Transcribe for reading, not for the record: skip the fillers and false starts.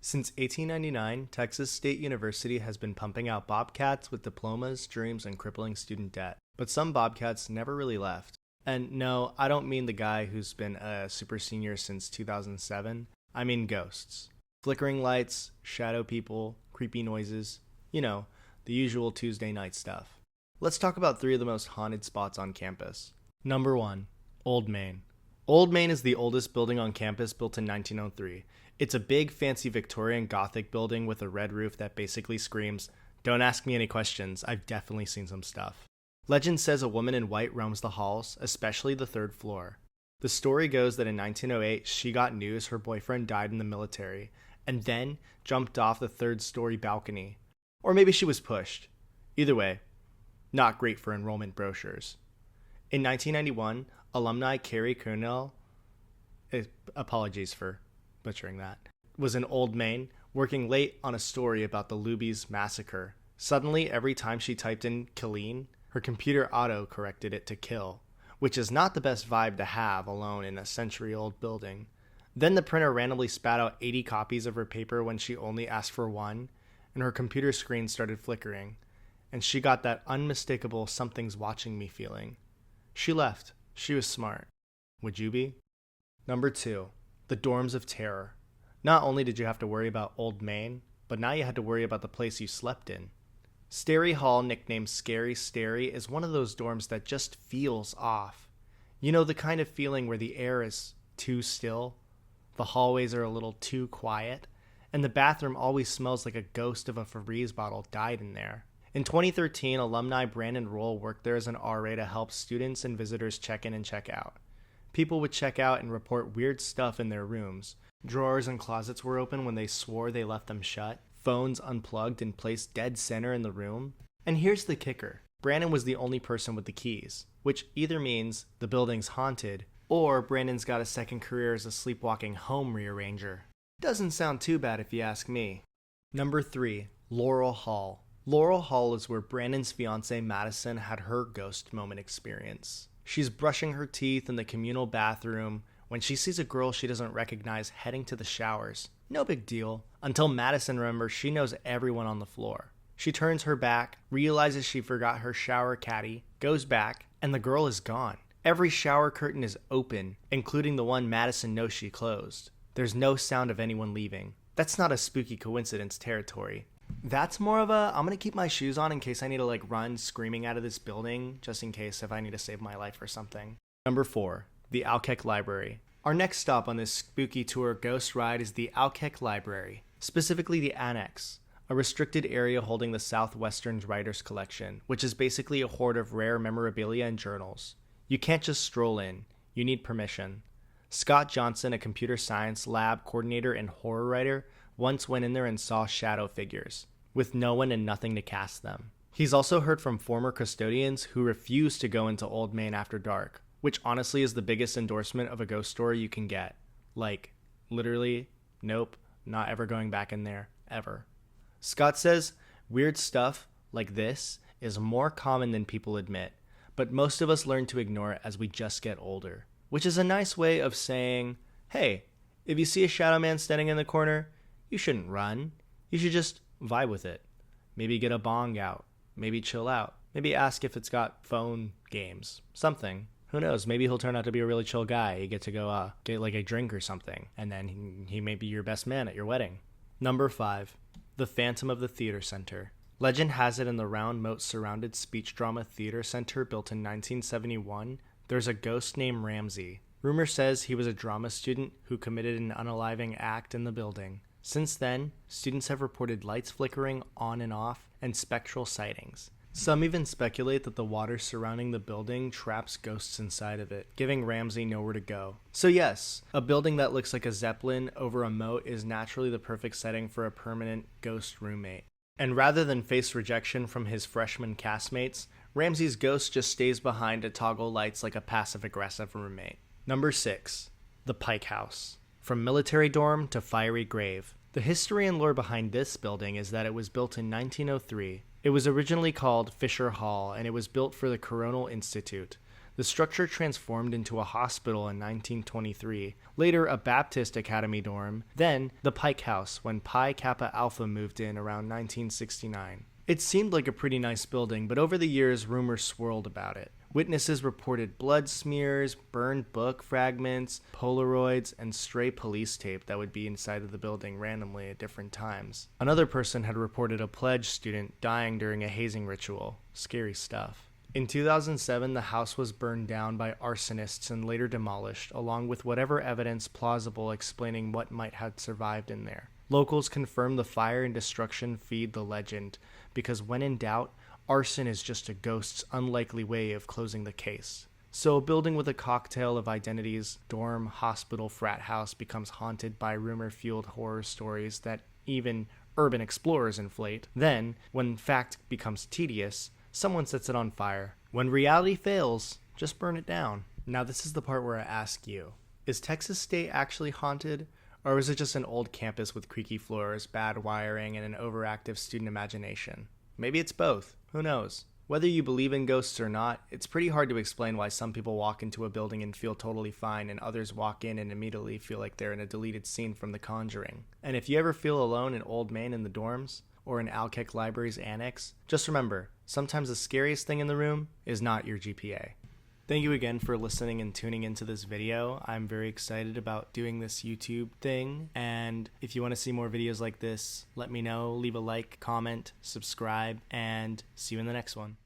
Since 1899, Texas State University has been pumping out Bobcats with diplomas, dreams, and crippling student debt. But some Bobcats never really left. And no, I don't mean the guy who's been a super senior since 2007. I mean ghosts. Flickering lights, shadow people, creepy noises. You know, the usual Tuesday night stuff. Let's talk about 3 of the most haunted spots on campus. Number 1. Old Main. Old Main is the oldest building on campus, built in 1903. It's a big, fancy Victorian Gothic building with a red roof that basically screams, "Don't ask me any questions, I've definitely seen some stuff." Legend says a woman in white roams the halls, especially the 3rd floor. The story goes that in 1908, she got news her boyfriend died in the military, and then jumped off the 3rd-story balcony. Or maybe she was pushed. Either way, not great for enrollment brochures. In 1991, alumni Carrie Cornell, apologies for butchering that, was in Old Main, working late on a story about the Luby's massacre. Suddenly, every time she typed in Killeen, her computer auto-corrected it to Kill, which is not the best vibe to have alone in a century-old building. Then the printer randomly spat out 80 copies of her paper when she only asked for one, and her computer screen started flickering, and she got that unmistakable something's watching me feeling. She left. She was smart. Would you be? Number 2. The Dorms of Terror. Not only did you have to worry about Old Main, but now you had to worry about the place you slept in. Starey Hall, nicknamed Scary Starey, is one of those dorms that just feels off. You know, the kind of feeling where the air is too still, the hallways are a little too quiet, and the bathroom always smells like a ghost of a Febreze bottle died in there. In 2013, alumni Brandon Roll worked there as an RA to help students and visitors check in and check out. People would check out and report weird stuff in their rooms. Drawers and closets were open when they swore they left them shut. Phones unplugged and placed dead center in the room. And here's the kicker. Brandon was the only person with the keys, which either means the building's haunted, or Brandon's got a second career as a sleepwalking home rearranger. Doesn't sound too bad if you ask me. Number 3. Laurel Hall. Laurel Hall is where Brandon's fiancée Madison had her ghost moment experience. She's brushing her teeth in the communal bathroom when she sees a girl she doesn't recognize heading to the showers. No big deal, until Madison remembers she knows everyone on the floor. She turns her back, realizes she forgot her shower caddy, goes back, and the girl is gone. Every shower curtain is open, including the one Madison knows she closed. There's no sound of anyone leaving. That's not a spooky coincidence territory. That's more of a, I'm gonna keep my shoes on in case I need to run screaming out of this building, just in case if I need to save my life or something. Number 4. The Alkek Library. Our next stop on this spooky tour ghost ride is the Alkek Library, specifically the Annex, a restricted area holding the Southwestern's Writers Collection, which is basically a hoard of rare memorabilia and journals. You can't just stroll in, you need permission. Scott Johnson, a computer science lab coordinator and horror writer, once went in there and saw shadow figures, with no one and nothing to cast them. He's also heard from former custodians who refuse to go into Old Main after dark, which honestly is the biggest endorsement of a ghost story you can get. Literally, nope, not ever going back in there, ever. Scott says weird stuff like this is more common than people admit, but most of us learn to ignore it as we just get older, which is a nice way of saying, hey, if you see a shadow man standing in the corner, you shouldn't run. You should just vibe with it. Maybe get a bong out. Maybe chill out. Maybe ask if it's got phone games. Something. Who knows? Maybe he'll turn out to be a really chill guy. You get to go get a drink or something. And then he may be your best man at your wedding. Number 5. The Phantom of the Theater Center. Legend has it in the round moat-surrounded speech drama theater center built in 1971, there's a ghost named Ramsey. Rumor says he was a drama student who committed an unaliving act in the building. Since then, students have reported lights flickering on and off and spectral sightings. Some even speculate that the water surrounding the building traps ghosts inside of it, giving Ramsey nowhere to go. So yes, a building that looks like a zeppelin over a moat is naturally the perfect setting for a permanent ghost roommate. And rather than face rejection from his freshman castmates, Ramsey's ghost just stays behind to toggle lights like a passive-aggressive roommate. Number 6. The Pike House. From military dorm to fiery grave. The history and lore behind this building is that it was built in 1903. It was originally called Fisher Hall, and it was built for the Coronal Institute. The structure transformed into a hospital in 1923, later a Baptist Academy dorm, then the Pike House when Pi Kappa Alpha moved in around 1969. It seemed like a pretty nice building, but over the years rumors swirled about it. Witnesses reported blood smears, burned book fragments, Polaroids, and stray police tape that would be inside of the building randomly at different times. Another person had reported a pledge student dying during a hazing ritual. Scary stuff. In 2007, the house was burned down by arsonists and later demolished, along with whatever evidence plausible explaining what might have survived in there. Locals confirm the fire and destruction feed the legend, because when in doubt, arson is just a ghost's unlikely way of closing the case. So a building with a cocktail of identities, dorm, hospital, frat house, becomes haunted by rumor-fueled horror stories that even urban explorers inflate. Then, when fact becomes tedious, someone sets it on fire. When reality fails, just burn it down. Now this is the part where I ask you, is Texas State actually haunted? Or is it just an old campus with creaky floors, bad wiring, and an overactive student imagination? Maybe it's both. Who knows? Whether you believe in ghosts or not, it's pretty hard to explain why some people walk into a building and feel totally fine and others walk in and immediately feel like they're in a deleted scene from The Conjuring. And if you ever feel alone in Old Main in the dorms, or in Alkek Library's annex, just remember, sometimes the scariest thing in the room is not your GPA. Thank you again for listening and tuning into this video. I'm very excited about doing this YouTube thing, and if you want to see more videos like this, let me know, leave a like, comment, subscribe, and see you in the next one.